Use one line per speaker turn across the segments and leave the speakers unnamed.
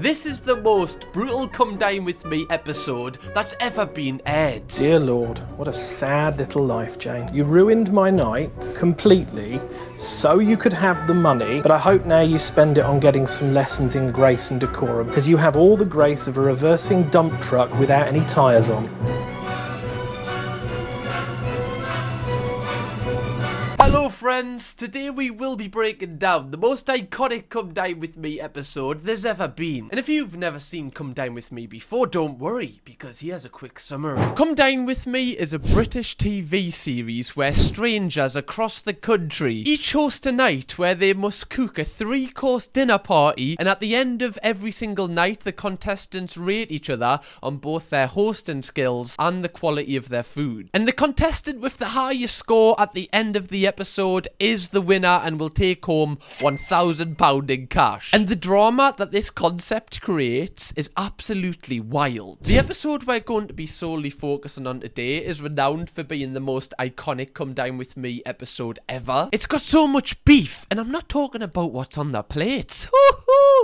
This is the most brutal Come Dine With Me episode that's ever been aired.
Dear Lord, what a sad little life, Jane. You ruined my night completely so you could have the money, but I hope now you spend it on getting some lessons in grace and decorum, because you have all the grace of a reversing dump truck without any tyres on.
Hello friends, today we will be breaking down the most iconic Come Dine With Me episode there's ever been. And if you've never seen Come Dine With Me before, don't worry, because here's a quick summary. Come Dine With Me is a British TV series where strangers across the country each host a night where they must cook a 3-course dinner party, and at the end of every single night the contestants rate each other on both their hosting skills and the quality of their food. And the contestant with the highest score at the end of the episode is the winner and will take home £1,000 in cash. And the drama that this concept creates is absolutely wild. The episode we're going to be solely focusing on today is renowned for being the most iconic Come Dine With Me episode ever. It's got so much beef, and I'm not talking about what's on the plates.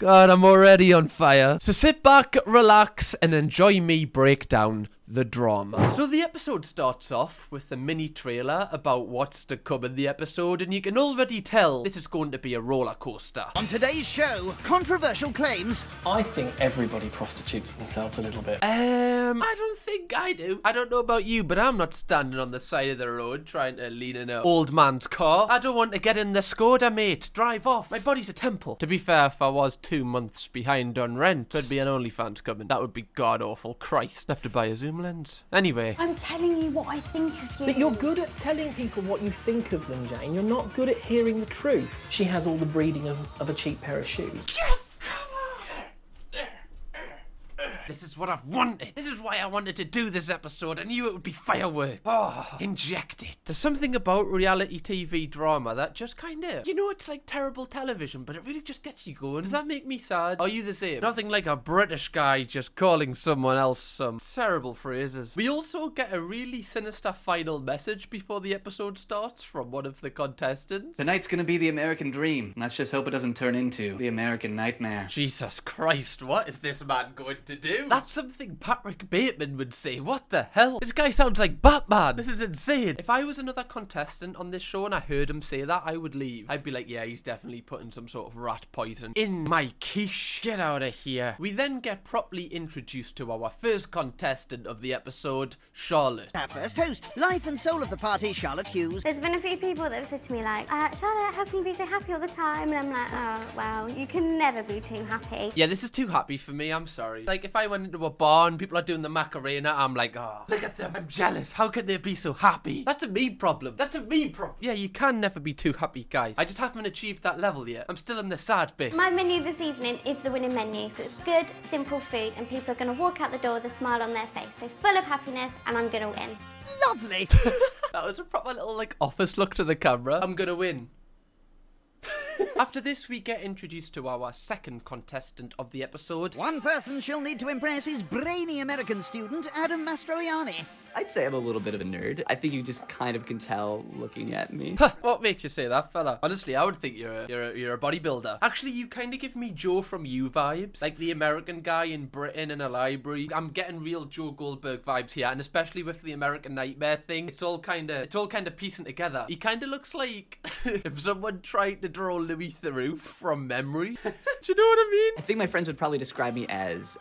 God, I'm already on fire. So sit back, relax, and enjoy me break down the drama. So the episode starts off with a mini trailer about what's to come in the episode, and you can already tell this is going to be a roller coaster.
On today's show, controversial claims.
I think everybody prostitutes themselves a little bit.
I don't think I do. I don't know about you, but I'm not standing on the side of the road trying to lean in an old man's car. I don't want to get in the Skoda, mate. Drive off. My body's a temple. To be fair, if I was 2 months behind on rent, there'd be an OnlyFans coming. That would be god awful. Christ. I'd have to buy a Zoom lens. Anyway.
I'm telling you what I think of you.
But you're good at telling people what you think of them, Jane. You're not good at hearing the truth. She has all the breeding of a cheap pair of shoes.
Yes! This is what I've wanted. This is why I wanted to do this episode. I knew it would be fireworks. Oh, inject it. There's something about reality TV drama that just kind of, you know, it's like terrible television, but it really just gets you going. Does that make me sad? Are you the same? Nothing like a British guy just calling someone else some terrible phrases. We also get a really sinister final message before the episode starts from one of the contestants.
Tonight's gonna be the American dream. Let's just hope it doesn't turn into the American nightmare.
Jesus Christ, what is this man going to do? That's something Patrick Bateman would say. What the hell? This guy sounds like Batman. This is insane. If I was another contestant on this show and I heard him say that, I would leave. I'd be like, yeah, he's definitely putting some sort of rat poison in my quiche. Get out of here. We then get properly introduced to our first contestant of the episode, Charlotte.
Our first host, life and soul of the party, Charlotte Hughes.
There's been a few people that have said to me like, Charlotte, how can you be so happy all the time? And I'm like, oh, wow, you can never be too happy.
Yeah, this is too happy for me. I'm sorry. Like, if I went into a bar and people are doing the Macarena, I'm like, oh, look at them. I'm jealous. How could they be so happy? That's a me problem. That's a me problem. Yeah, you can never be too happy, guys. I just haven't achieved that level yet. I'm still in the sad bit.
My menu this evening is the winning menu. So it's good, simple food, and people are going to walk out the door with a smile on their face. So full of happiness, and I'm going to win.
Lovely.
That was a proper little, like, office look to the camera. I'm gonna win. After this, we get introduced to our second contestant of the episode.
One person she'll need to impress is brainy American student Adam Mastroianni.
I'd say I'm a little bit of a nerd. I think you just kind of can tell looking at me.
What makes you say that, fella? Honestly, I would think you're a bodybuilder. Actually, you kind of give me Joe from You vibes, like the American guy in Britain in a library. I'm getting real Joe Goldberg vibes here, and especially with the American Nightmare thing, it's all kind of piecing together. He kind of looks like if someone tried to draw Louis Theroux from memory. Do you know what I mean?
I think my friends would probably describe me as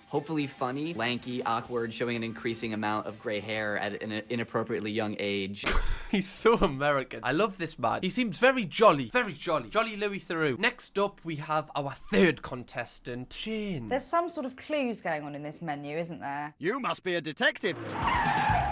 hopefully funny, lanky, awkward, showing an increasing amount of gray hair at an inappropriately young age.
He's so American. I love this man. He seems very jolly. Very jolly. Jolly Louis Theroux. Next up, we have our third contestant, Jane.
There's some sort of clues going on in this menu, isn't there?
You must be a detective.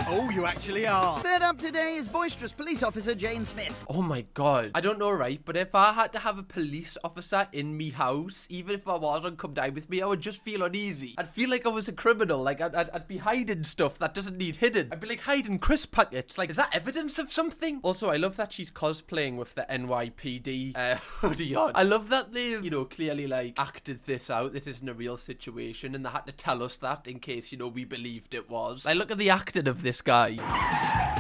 Oh, you actually are. Third up today is boisterous police officer Jane Smith.
Oh my god. I don't know, right? But if I had to have a police officer in me house, even if I was on Come Dine With Me, I would just feel uneasy. I'd feel like I was a criminal. Like, I'd be hiding stuff that doesn't need hidden. I'd be like hiding crisp packets. Like, is that evidence of something? Also, I love that she's cosplaying with the NYPD hoodie on. I love that they've, you know, clearly, like, acted this out. This isn't a real situation, and they had to tell us that in case, you know, we believed it was. Like, look at the acting of this guy.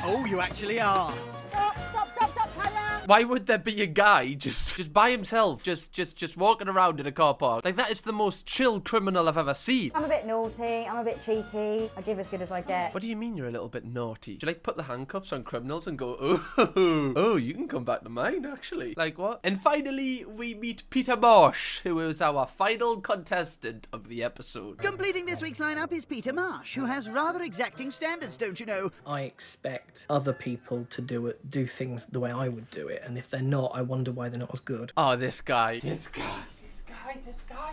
Oh, you actually are.
Stop, Tyler!
Why would there be a guy just by himself, just walking around in a car park? Like, that is the most chill criminal I've ever seen.
I'm a bit naughty, I'm a bit cheeky, I give as good as I get.
What do you mean you're a little bit naughty? Do you like put the handcuffs on criminals and go, oh, you can come back to mine, actually? Like what? And finally, we meet Peter Marsh, who is our final contestant of the episode.
Completing this week's lineup is Peter Marsh, who has rather exacting standards, don't you know?
I expect other people to do things the way I would do it, and if they're not, I wonder why they're not as good.
Oh, this guy.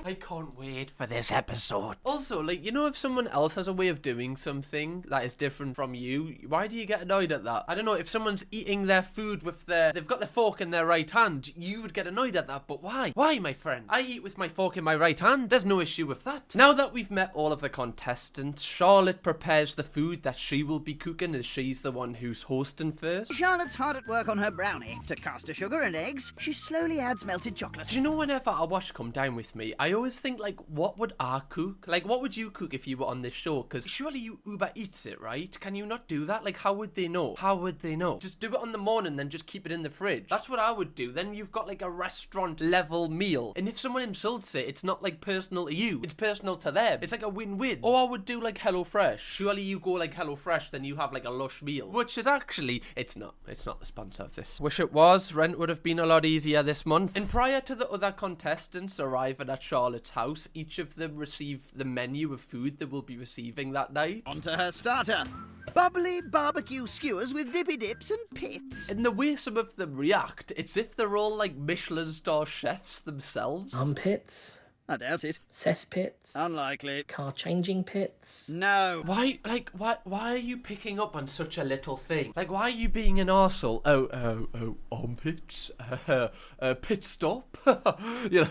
I can't wait for this episode. Also, like, you know, if someone else has a way of doing something that is different from you, why do you get annoyed at that? I don't know, if someone's eating their food with they've got their fork in their right hand, you would get annoyed at that, but why? Why, my friend? I eat with my fork in my right hand. There's no issue with that. Now that we've met all of the contestants, Charlotte prepares the food that she will be cooking, as she's the one who's hosting first.
Charlotte's hard at work on her brownie. To caster sugar and eggs, she slowly adds melted chocolate.
Do you know, whenever I watch Come Dine With Me, I always think, like, what would I cook? Like, what would you cook if you were on this show? Because surely you Uber Eats it, right? Can you not do that? Like, how would they know? How would they know? Just do it on the morning, then just keep it in the fridge. That's what I would do. Then you've got, like, a restaurant level meal. And if someone insults it, it's not, like, personal to you. It's personal to them. It's like a win-win. Or I would do, like, HelloFresh. Surely you go, like, HelloFresh, then you have, like, a lush meal. Which is actually, it's not the sponsor of this. Wish it was. Rent would have been a lot easier this month. And prior to the other contestants arriving at Charlotte's house, each of them receive the menu of food they will be receiving that night.
Onto her starter. Bubbly barbecue skewers with dippy dips and pits.
And the way some of them react, it's if they're all like Michelin star chefs themselves.
Armpits.
I doubt it.
Cesspits.
Unlikely.
Car changing pits.
No.
Why are you picking up on such a little thing? Like, why are you being an arsehole? Oh, armpits? Pit stop? You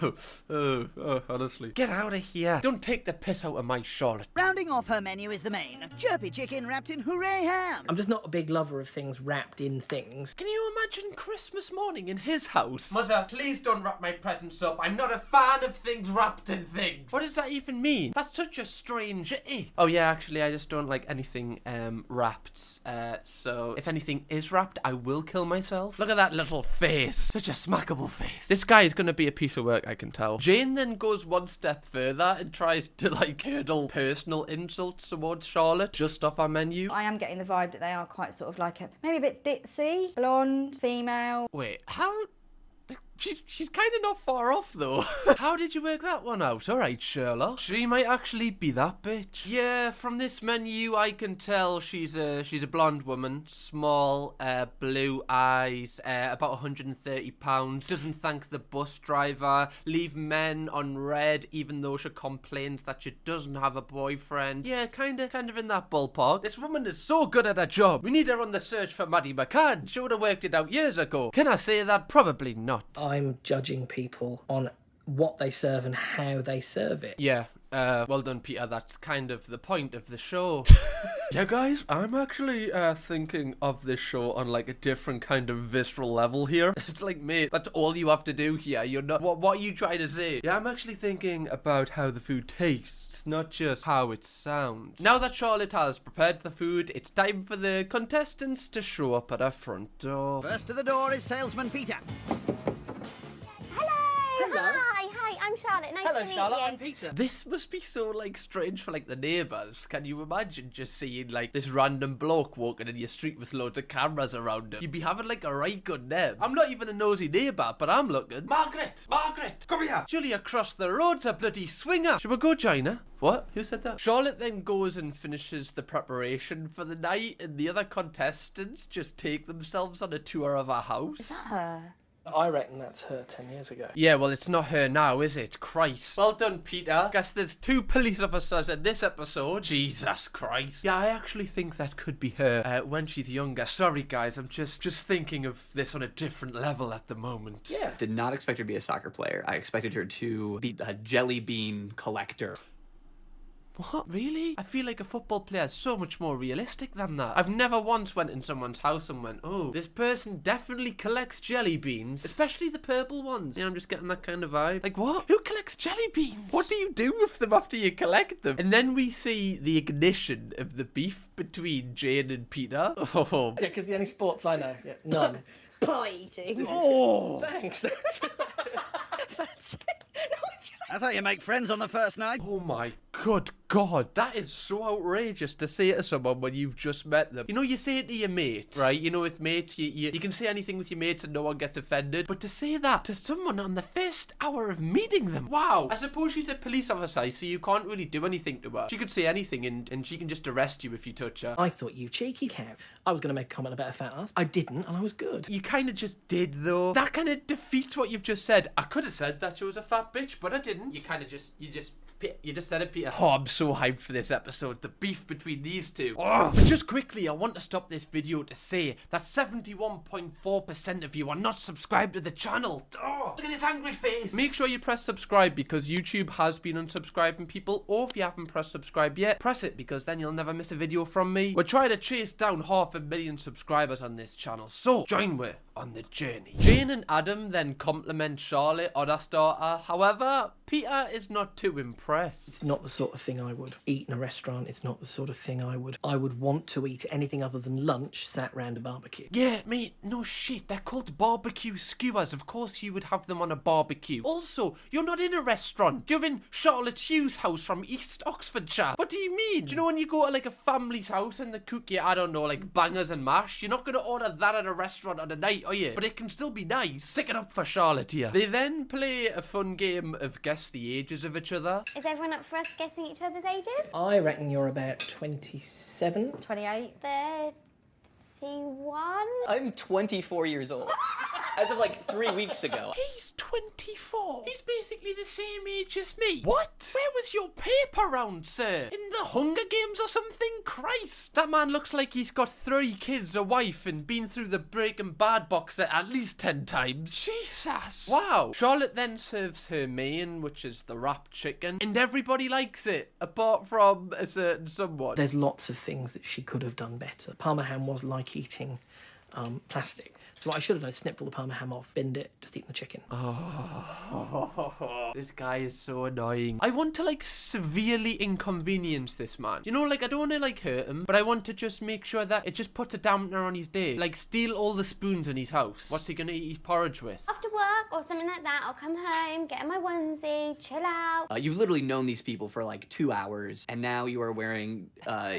know, honestly. Get out of here. Don't take the piss out of my Charlotte.
Rounding off her menu is the main. Chirpy chicken wrapped in hooray ham.
I'm just not a big lover of things wrapped in things.
Can you imagine Christmas morning in his house? Mother, please don't wrap my presents up. I'm not a fan of things wrapped in things. What does that even mean? That's such a strange Oh yeah, actually I just don't like anything wrapped. So if anything is wrapped, I will kill myself. Look at that little face. Such a smackable face. This guy is gonna be a piece of work, I can tell. Jane then goes one step further and tries to like hurdle personal insults towards Charlotte just off our menu.
I am getting the vibe that they are quite sort of like maybe a bit ditzy, blonde, female.
Wait, how? She's kind of not far off, though. How did you work that one out? All right, Sherlock. She might actually be that bitch. Yeah, from this menu, I can tell she's a blonde woman. Small, blue eyes, about 130 pounds. Doesn't thank the bus driver. Leave men on red, even though she complains that she doesn't have a boyfriend. Yeah, kind of in that ballpark. This woman is so good at her job. We need her on the search for Maddie McCann. She would have worked it out years ago. Can I say that? Probably not.
I'm judging people on what they serve and how they serve it.
Yeah, well done, Peter. That's kind of the point of the show. Yeah, guys, I'm actually thinking of this show on like a different kind of visceral level here. It's like, mate, that's all you have to do here. You're not. What are you trying to say? Yeah, I'm actually thinking about how the food tastes, not just how it sounds. Now that Charlotte has prepared the food, it's time for the contestants to show up at our front door.
First to the door is salesman Peter.
Hi, I'm Charlotte. Nice to meet you.
I'm Peter.
This must be so, like, strange for, like, the neighbours. Can you imagine just seeing, like, this random bloke walking in your street with loads of cameras around him? You'd be having, like, a right good name. I'm not even a nosy neighbour, but I'm looking. Margaret, come here. Surely across the road's a bloody swinger. Should we go join her? What? Who said that? Charlotte then goes and finishes the preparation for the night, and the other contestants just take themselves on a tour of our house.
Is that her?
I reckon that's her 10 years ago.
Yeah, well, it's not her now, is it? Christ. Well done, Peter. Guess there's 2 police officers in this episode. Jesus Christ. Yeah, I actually think that could be her when she's younger. Sorry, guys, I'm just thinking of this on a different level at the moment.
Yeah.
Did not expect her to be a soccer player. I expected her to be a jelly bean collector.
What? Really? I feel like a football player is so much more realistic than that. I've never once went in someone's house and went, oh, this person definitely collects jelly beans, especially the purple ones. Yeah, I'm just getting that kind of vibe. Like, what? Who collects jelly beans? What do you do with them after you collect them? And then we see the ignition of the beef between Jane and Peter. Oh.
Yeah, because the only sports I know. Yeah, none.
Pie eating.
Oh.
Thanks.
That's how you make friends on the first night.
Oh my good God, that is so outrageous to say to someone when you've just met them. You know, you say it to your mate, right? You know, with mates, you can say anything with your mates and no one gets offended. But to say that to someone on the first hour of meeting them, wow. I suppose she's a police officer, so you can't really do anything to her. She could say anything and she can just arrest you if you touch her.
I thought, you cheeky cow, I was going to make a comment about a fat ass. I didn't, and I was good.
You kind of just did, though. That kind of defeats what you've just said. I could have said that she was a fat bitch, but I didn't. You kind of just, you just said it, Peter. Oh, I'm so hyped for this episode. The beef between these two. Oh. But just quickly, I want to stop this video to say that 71.4% of you are not subscribed to the channel. Oh, look at his angry face. Make sure you press subscribe because YouTube has been unsubscribing people. Or if you haven't pressed subscribe yet, press it because then you'll never miss a video from me. We're trying to chase down 500,000 subscribers on this channel. So, join me on the journey. Jane and Adam then compliment Charlotte on her starter. However, Peter is not too impressed.
It's not the sort of thing I would eat in a restaurant. It's not the sort of thing I would want to eat anything other than lunch sat round a barbecue.
Yeah, mate, no shit. They're called barbecue skewers. Of course you would have them on a barbecue. Also, you're not in a restaurant. You're in Charlotte Hugh's house from East Oxfordshire. What do you mean? Do you know when you go to like a family's house and they cook you, I don't know, like bangers and mash? You're not going to order that at a restaurant on a night, are you? But it can still be nice. Stick it up for Charlotte here. They then play a fun game of guess the ages of each other.
Is everyone up for us guessing each other's ages?
I reckon you're about 27.
28.
31?
I'm 24 years old. As of like 3 weeks ago.
He's 24. He's basically the same age as me. What? Where was your paper round, sir? In the Hunger Games or something? Christ. That man looks like he's got 3 kids, a wife, and been through the Breaking Bad box at least 10 times. Jesus. Wow. Charlotte then serves her main, which is the wrapped chicken, and everybody likes it, apart from a certain someone.
There's lots of things that she could have done better. Parma ham was like eating plastic. So what I should have done is snipped all the Parma ham off, binned it, just eaten the chicken.
This guy is so annoying. I want to like severely inconvenience this man. You know, like I don't want to like hurt him, but I want to just make sure that it just puts a dampener on his day. Like steal all the spoons in his house. What's he gonna eat his porridge with?
After work or something like that, I'll come home, get in my onesie, chill out.
You've literally known these people for like 2 hours, and now you are wearing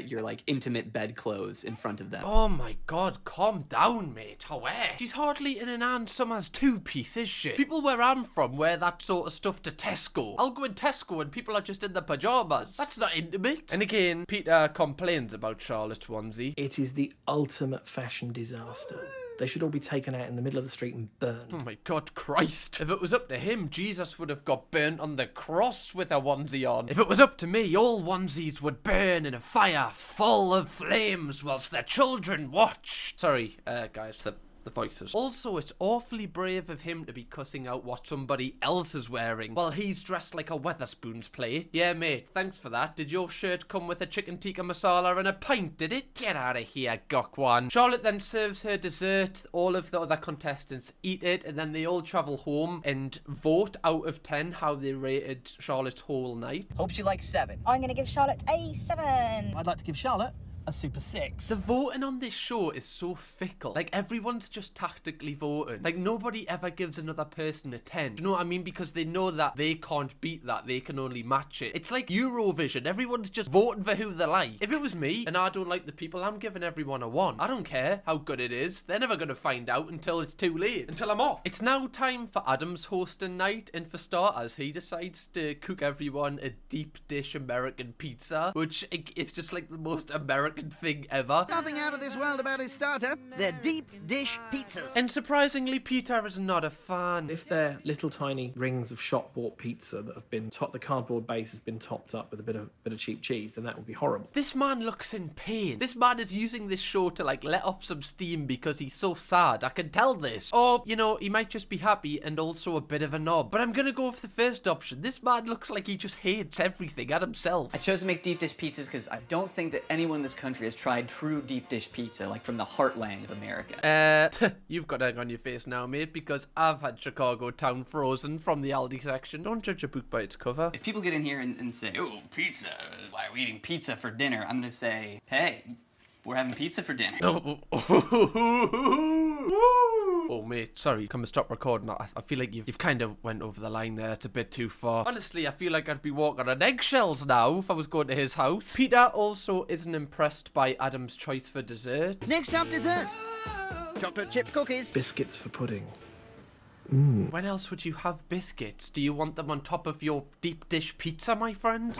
your like intimate bed clothes in front of them.
Oh my God, calm down, mate. However, she's hardly in an Ann Summers 2-piece, is she? People where I'm from wear that sort of stuff to Tesco. I'll go in Tesco and people are just in their pajamas. That's not intimate. And again, Peter complains about Charlotte's onesie.
It is the ultimate fashion disaster. They should all be taken out in the middle of the street and burned.
Oh my God, Christ. If it was up to him, Jesus would have got burnt on the cross with a onesie on. If it was up to me, all onesies would burn in a fire full of flames whilst their children watch. Sorry, guys, the voices. Also, it's awfully brave of him to be cussing out what somebody else is wearing while he's dressed like a Wetherspoons plate. Yeah, mate, thanks for that. Did your shirt come with a chicken tikka masala and a pint, did it? Get out of here, Gokwan. Charlotte then serves her dessert. All of the other contestants eat it, and then they all travel home and vote out of 10 how they rated Charlotte's whole night.
Hope you like 7.
I'm going to give Charlotte a 7.
I'd like to give Charlotte a super 6.
The voting on this show is so fickle. Like, everyone's just tactically voting. Like, nobody ever gives another person a 10. Do you know what I mean? Because they know that they can't beat that. They can only match it. It's like Eurovision. Everyone's just voting for who they like. If it was me and I don't like the people, I'm giving everyone a 1. I don't care how good it is. They're never going to find out until it's too late. Until I'm off. It's now time for Adam's hosting night. And for starters, he decides to cook everyone a deep dish American pizza, which is just like the most American American thing ever.
Nothing out of this world about his starter. They're deep dish pizzas.
And surprisingly, Peter is not a fan.
If they're little tiny rings of shop-bought pizza that have been the cardboard base has been topped up with a bit of cheap cheese, then that would be horrible.
This man looks in pain. This man is using this show to like let off some steam because he's so sad. I can tell this. Or, you know, he might just be happy and also a bit of a knob. But I'm gonna go with the first option. This man looks like he just hates everything and himself.
I chose to make deep dish pizzas because I don't think that anyone in this country has tried true deep dish pizza, like from the heartland of America.
You've got egg on your face now, mate, because I've had Chicago Town frozen from the Aldi section. Don't judge a book by its cover.
If people get in here and say, oh, pizza, why are we eating pizza for dinner? I'm gonna say, hey, we're having pizza for dinner.
Oh, mate, sorry. Can we stop recording? I feel like you've kind of went over the line there. It's a bit too far. Honestly, I feel like I'd be walking on eggshells now if I was going to his house. Peter also isn't impressed by Adam's choice for dessert.
Next up, dessert. Chocolate chip cookies.
Biscuits for pudding.
When else would you have biscuits? Do you want them on top of your deep dish pizza, my friend?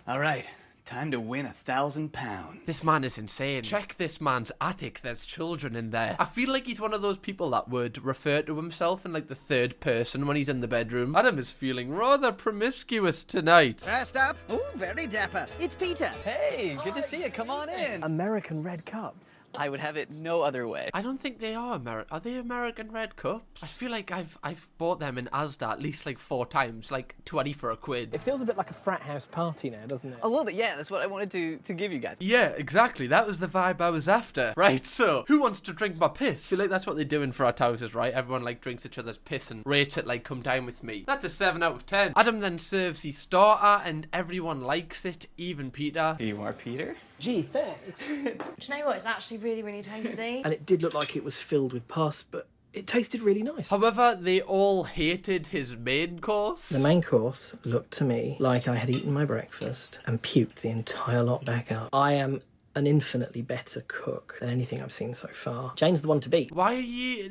All right, time to win 1,000 pounds.
This man is insane. Check this man's attic. There's children in there. I feel like he's one of those people that would refer to himself in like the third person when he's in the bedroom. Adam is feeling rather promiscuous tonight.
First up, oh, very dapper. It's Peter.
Hey, good to see you. Come on in.
American red cups.
I would have it no other way.
I don't think they are American. Are they American red cups? I feel like I've bought them in Asda at least like 4 times, like 20 for £1.
It feels a bit like a frat house party now, doesn't it?
A little bit, yeah. That's what I wanted to give you guys.
Yeah, exactly. That was the vibe I was after. Right, so who wants to drink my piss? I feel like that's what they do in frat houses, right? Everyone like drinks each other's piss and rates it like Come Dine With Me. That's a 7 out of 10. Adam then serves his starter and everyone likes it, even Peter.
Here you are, Peter.
Gee, thanks.
Do you know what? It's actually really, really tasty.
And it did look like it was filled with pus, but it tasted really nice.
However, they all hated his main course.
The main course looked to me like I had eaten my breakfast and puked the entire lot back up. I am an infinitely better cook than anything I've seen so far. Jane's the one to beat.
Why are you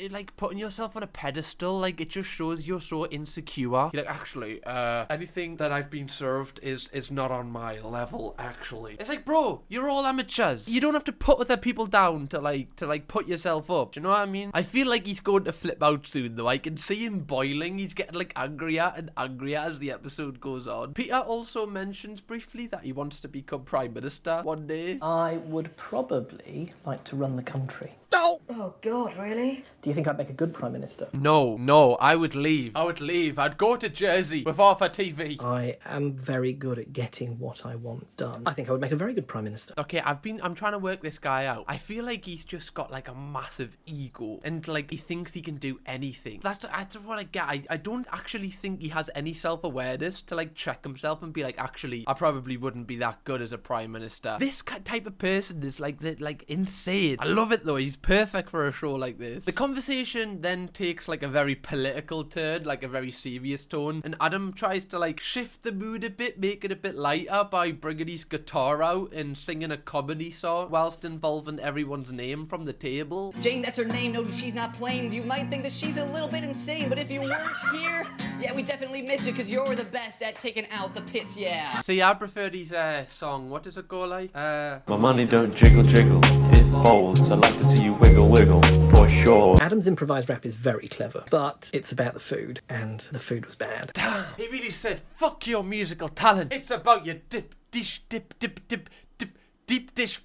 like putting yourself on a pedestal? Like, it just shows you're so insecure. You're like, actually, anything that I've been served is not on my level, actually. It's like, bro, you're all amateurs. You don't have to put other people down to like put yourself up. Do you know what I mean? I feel like he's going to flip out soon, though. I can see him boiling. He's getting like angrier and angrier as the episode goes on. Peter also mentions briefly that he wants to become Prime Minister one day.
I would probably like to run the country.
Oh, God, really?
Do you think I'd make a good Prime Minister?
No, I would leave. I'd go to Jersey with half a TV.
I am very good at getting what I want done. I think I would make a very good Prime Minister.
Okay, I'm trying to work this guy out. I feel like he's just got like a massive ego and like he thinks he can do anything. That's what I get. I don't actually think he has any self-awareness to like check himself and be like, actually, I probably wouldn't be that good as a Prime Minister. This type of person is like insane. I love it though. He's perfect for a show like this. The conversation then takes like a very political turn, like a very serious tone, and Adam tries to like shift the mood a bit, make it a bit lighter by bringing his guitar out and singing a comedy song whilst involving everyone's name from the table.
Jane, that's her name. No, she's not playing. You might think that she's a little bit insane, but if you weren't here, yeah, we definitely miss you because you're the best at taking out the piss, yeah.
See, I preferred his song. What does it go like?
My money don't jiggle jiggle, it folds. I like to see you wiggle wiggle, for sure.
Adam's improvised rap is very clever, but it's about the food, and the food was bad.
Damn, he really said, fuck your musical talent. It's about your deep dish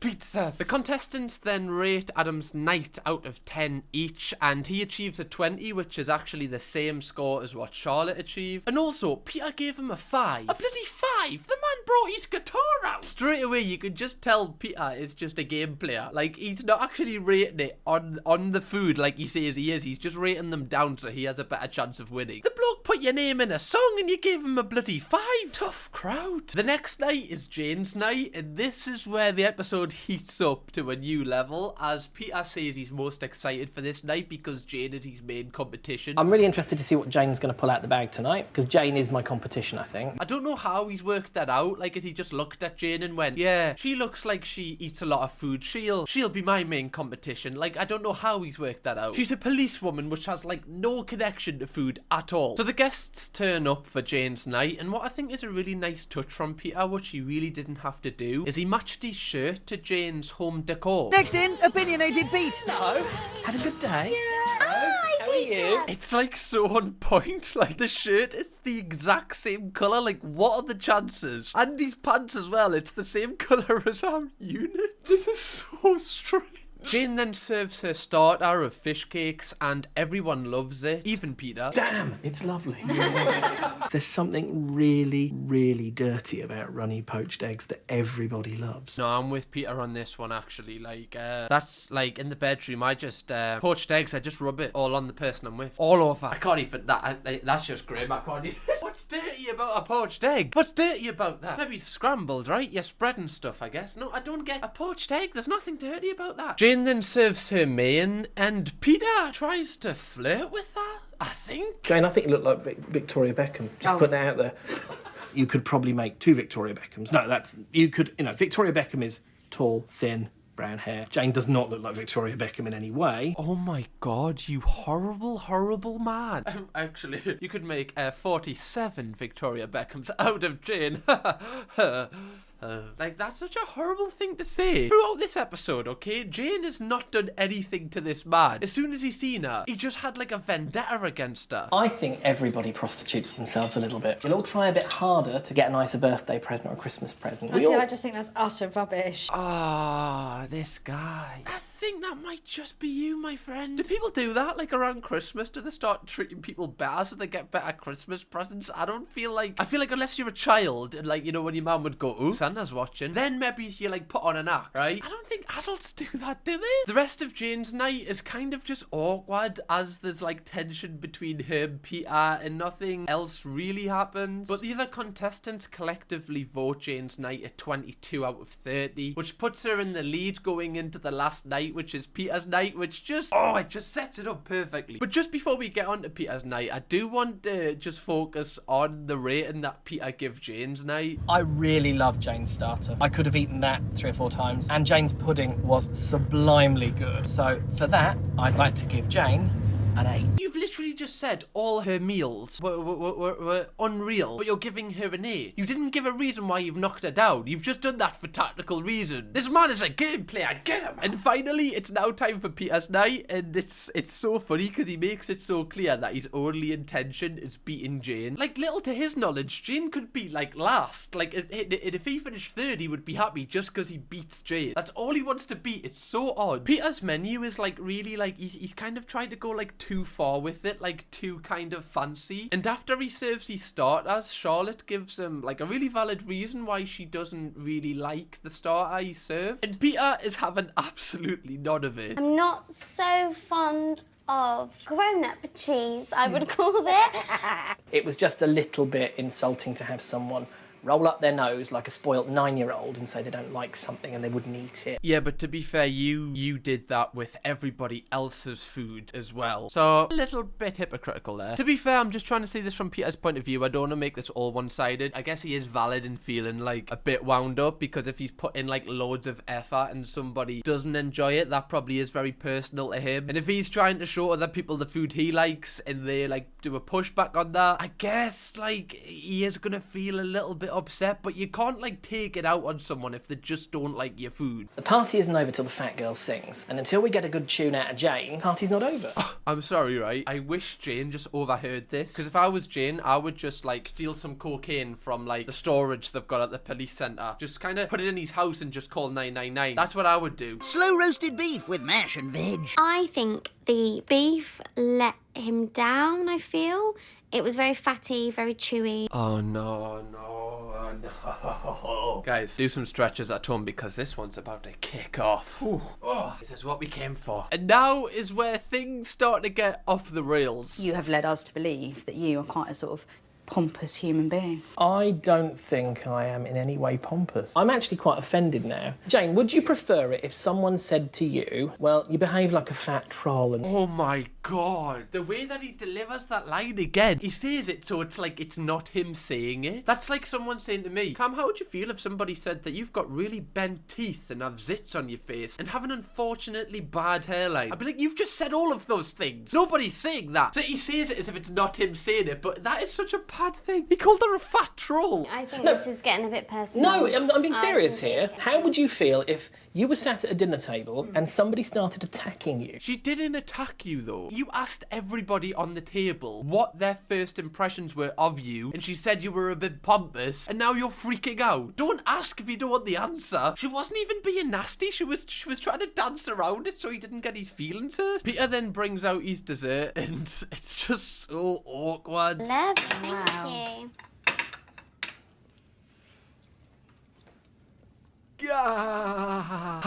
pizzas. The contestants then rate Adam's night out of 10 each, and he achieves a 20, which is actually the same score as what Charlotte achieved. And also, Peter gave him a 5. A bloody 5! The man brought his guitar out! Straight away, you could just tell Peter is just a game player. Like, he's not actually rating it on the food like he says he is. He's just rating them down so he has a better chance of winning. The bloke put your name in a song and you gave him a bloody 5. Tough crowd. The next night is Jane's night, and this is where the episode heats up to a new level as Peter says he's most excited for this night because Jane is his main competition.
I'm really interested to see what Jane's going to pull out the bag tonight, because Jane is my competition, I think.
I don't know how he's worked that out. Like, has he just looked at Jane and went, yeah, she looks like she eats a lot of food. She'll be my main competition. Like, I don't know how he's worked that out. She's a policewoman which has, like, no connection to food at all. So the guests turn up for Jane's night, and what I think is a really nice touch from Peter, which he really didn't have to do, is he matched his shirt to Jane's home decor.
Next in, opinionated Pete.
Hello. Had a good day?
Hi,
How are you?
It's like so on point. Like, the shirt is the exact same colour. Like, what are the chances? And these pants as well. It's the same colour as our unit. This is so strange. Jane then serves her starter of fish cakes and everyone loves it, even Peter.
Damn, it's lovely. There's something really, really dirty about runny poached eggs that everybody loves.
No, I'm with Peter on this one actually. Like, that's like in the bedroom, I just, poached eggs, I just rub it all on the person I'm with. All over. I can't even, that's just grim, I can't even. What's dirty about a poached egg? What's dirty about that? Maybe scrambled, right? Yeah, spread and stuff, I guess. No, I don't get a poached egg. There's nothing dirty about that. Jane then serves her main, and Peter tries to flirt with her, I think.
Jane, I think you look like Victoria Beckham. Just putting it out there. You could probably make two Victoria Beckhams. No, Victoria Beckham is tall, thin, brown hair. Jane does not look like Victoria Beckham in any way.
Oh my god, you horrible, horrible man. Actually, you could make 47 Victoria Beckhams out of Jane. Like, that's such a horrible thing to say. Throughout this episode, okay, Jane has not done anything to this man. As soon as he's seen her, he just had like a vendetta against her.
I think everybody prostitutes themselves a little bit. We'll all try a bit harder to get a nicer birthday present or a Christmas present.
I just think that's utter rubbish.
Ah, this guy. I think that might just be you, my friend. Do people do that, like, around Christmas? Do they start treating people better so they get better Christmas presents? I feel like unless you're a child and, like, you know, when your mum would go, ooh, Santa's watching, then maybe you, like, put on an act, right? I don't think adults do that, do they? The rest of Jane's night is kind of just awkward as there's, like, tension between him, Peter, and nothing else really happens. But the other contestants collectively vote Jane's night at 22 out of 30, which puts her in the lead going into the last night, which is Peter's night, which it just sets it up perfectly. But just before we get on to Peter's night, I do want to just focus on the rating that Peter gives Jane's night.
I really love Jane's starter. I could have eaten that 3 or 4 times. And Jane's pudding was sublimely good. So for that, I'd like to give Jane an 8.
You've literally just said all her meals were unreal, but you're giving her an 8. You didn't give a reason why you've knocked her down. You've just done that for tactical reasons. This man is a game player. Get him. And finally, it's now time for Peter's night, and it's so funny because he makes it so clear that his only intention is beating Jane. Like, little to his knowledge, Jane could be, like, last. Like, if he finished third, he would be happy just because he beats Jane. That's all he wants to beat. It's so odd. Peter's menu is, like, really, like, he's kind of trying to go, like, too far with it, like too kind of fancy. And after he serves his starters, Charlotte gives him like a really valid reason why she doesn't really like the starter he served, and Peter is having absolutely none of it.
I'm not so fond of grown-up cheese, I would call it.
It was just a little bit insulting to have someone roll up their nose like a spoilt 9-year-old and say they don't like something and they wouldn't eat it.
Yeah, but to be fair, you did that with everybody else's food as well. So, a little bit hypocritical there. To be fair, I'm just trying to see this from Peter's point of view. I don't want to make this all one-sided. I guess he is valid in feeling like a bit wound up, because if he's put in like loads of effort and somebody doesn't enjoy it, that probably is very personal to him. And if he's trying to show other people the food he likes and they like do a pushback on that, I guess like he is gonna feel a little bit upset, but you can't like take it out on someone if they just don't like your food.
The party isn't over till the fat girl sings, and until we get a good tune out of Jane, party's not over.
I'm sorry, right? I wish Jane just overheard this, because if I was Jane, I would just like steal some cocaine from like the storage they've got at the police centre, just kind of put it in his house and just call 999. That's what I would do.
Slow roasted beef with mash and veg.
I think the beef let him down, I feel. It was very fatty, very chewy.
Oh no. Guys, do some stretches at home because this one's about to kick off. Oh, this is what we came for. And now is where things start to get off the rails.
You have led us to believe that you are quite a sort of
pompous human being.
I don't think I am in any way pompous. I'm actually quite offended now. Jane, would you prefer it if someone said to you, well, you behave like a fat troll and...
Oh my god. The way that he delivers that line again. He says it so it's like it's not him saying it. That's like someone saying to me, Cam, how would you feel if somebody said that you've got really bent teeth and have zits on your face and have an unfortunately bad hairline? I'd be like, you've just said all of those things. Nobody's saying that. So he says it as if it's not him saying it, but that is such a bad thing. He called her a fat troll.
I think this is getting a bit personal.
No, I'm being serious here. How would you feel if you were sat at a dinner table and somebody started attacking you?
She didn't attack you though. You asked everybody on the table what their first impressions were of you, and she said you were a bit pompous, and now you're freaking out. Don't ask if you don't want the answer. She wasn't even being nasty. She was trying to dance around it so he didn't get his feelings hurt. Peter then brings out his dessert, and it's just so awkward.
Love, thank you.
Oh,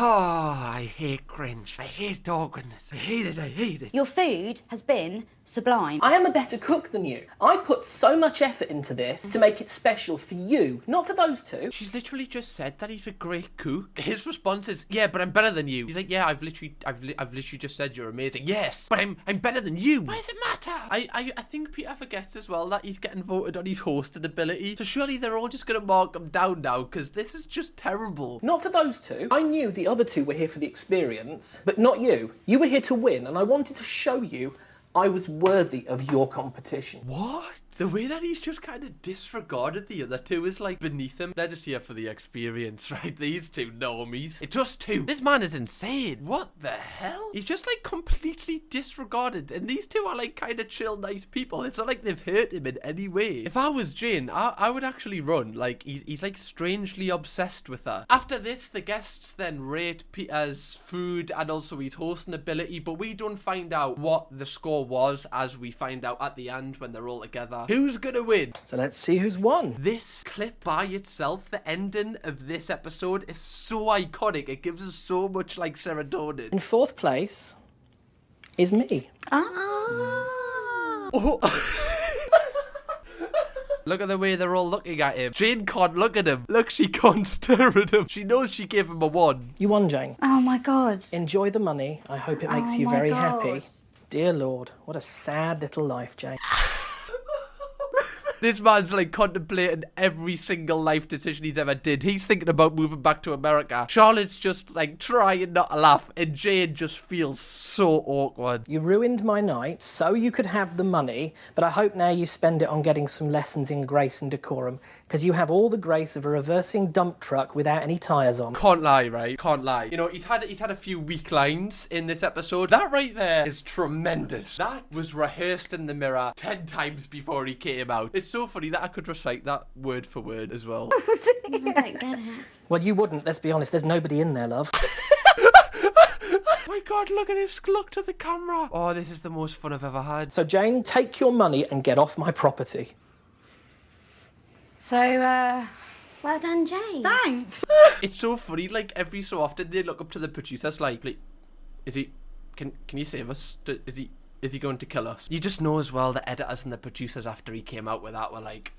I hate cringe. I hate awkwardness. I hate it. I hate it.
Your food has been sublime.
I am a better cook than you. I put so much effort into this to make it special for you, not for those two.
She's literally just said that he's a great cook. His response is, yeah, but I'm better than you. He's like, yeah, I've literally just said you're amazing. Yes, but I'm better than you. Why does it matter? I think Peter forgets as well that he's getting voted on his hosting ability. So surely they're all just gonna mark him down now because this is just terrible.
Not for those two. I knew the other two were here for the experience, but not you. You were here to win, and I wanted to show you I was worthy of your competition.
What? The way that he's just kind of disregarded the other two is like beneath him. They're just here for the experience, right? These two normies. It's just two. This man is insane. What the hell? He's just like completely disregarded. And these two are like kind of chill, nice people. It's not like they've hurt him in any way. If I was Jane, I would actually run. Like he's like strangely obsessed with her. After this, the guests then rate Peter's food and also his hosting ability. But we don't find out what the score was as we find out at the end when they're all together. Who's gonna win?
So let's see who's won.
This clip by itself, the ending of this episode, is so iconic. It gives us so much like serotonin.
In fourth place is me.
Oh. Look at the way they're all looking at him. Jane can't look at him. Look, she can't stare at him. She knows she gave him a 1.
You won, Jane.
Oh my God.
Enjoy the money. I hope it makes
Oh
you
my
very
God.
happy. Dear Lord, what a sad little life, Jane.
This man's like contemplating every single life decision he's ever did. He's thinking about moving back to America. Charlotte's just like trying not to laugh, and Jane just feels so awkward.
You ruined my night so you could have the money, but I hope now you spend it on getting some lessons in grace and decorum, because you have all the grace of a reversing dump truck without any tyres on.
Can't lie, right? Can't lie. You know, he's had a few weak lines in this episode. That right there is tremendous. That was rehearsed in the mirror 10 times before he came out. It's so funny that I could recite that word for word as well.
I don't get it.
Well, you wouldn't, let's be honest. There's nobody in there, love.
Oh my God, look at this. Look to the camera. Oh, this is the most fun I've ever had.
So, Jane, take your money and get off my property.
So,
Well done, Jane.
Thanks.
It's so funny, like every so often they look up to the producers like is he, can you save us? Is he going to kill us? You just know as well the editors and the producers after he came out with that were like,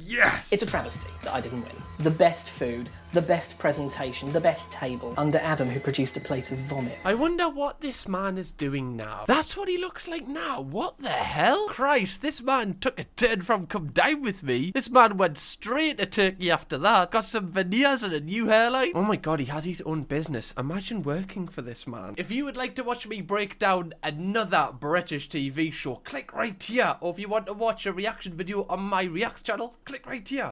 yes!
It's a travesty that I didn't win. The best food, the best presentation, the best table, under Adam, who produced a plate of vomit.
I wonder what this man is doing now. That's what he looks like now. What the hell? Christ, this man took a turn from Come Dine With Me. This man went straight to Turkey after that. Got some veneers and a new hairline. Oh my God, he has his own business. Imagine working for this man. If you would like to watch me break down another British TV show, click right here. Or if you want to watch a reaction video on my Reacts channel, click right here.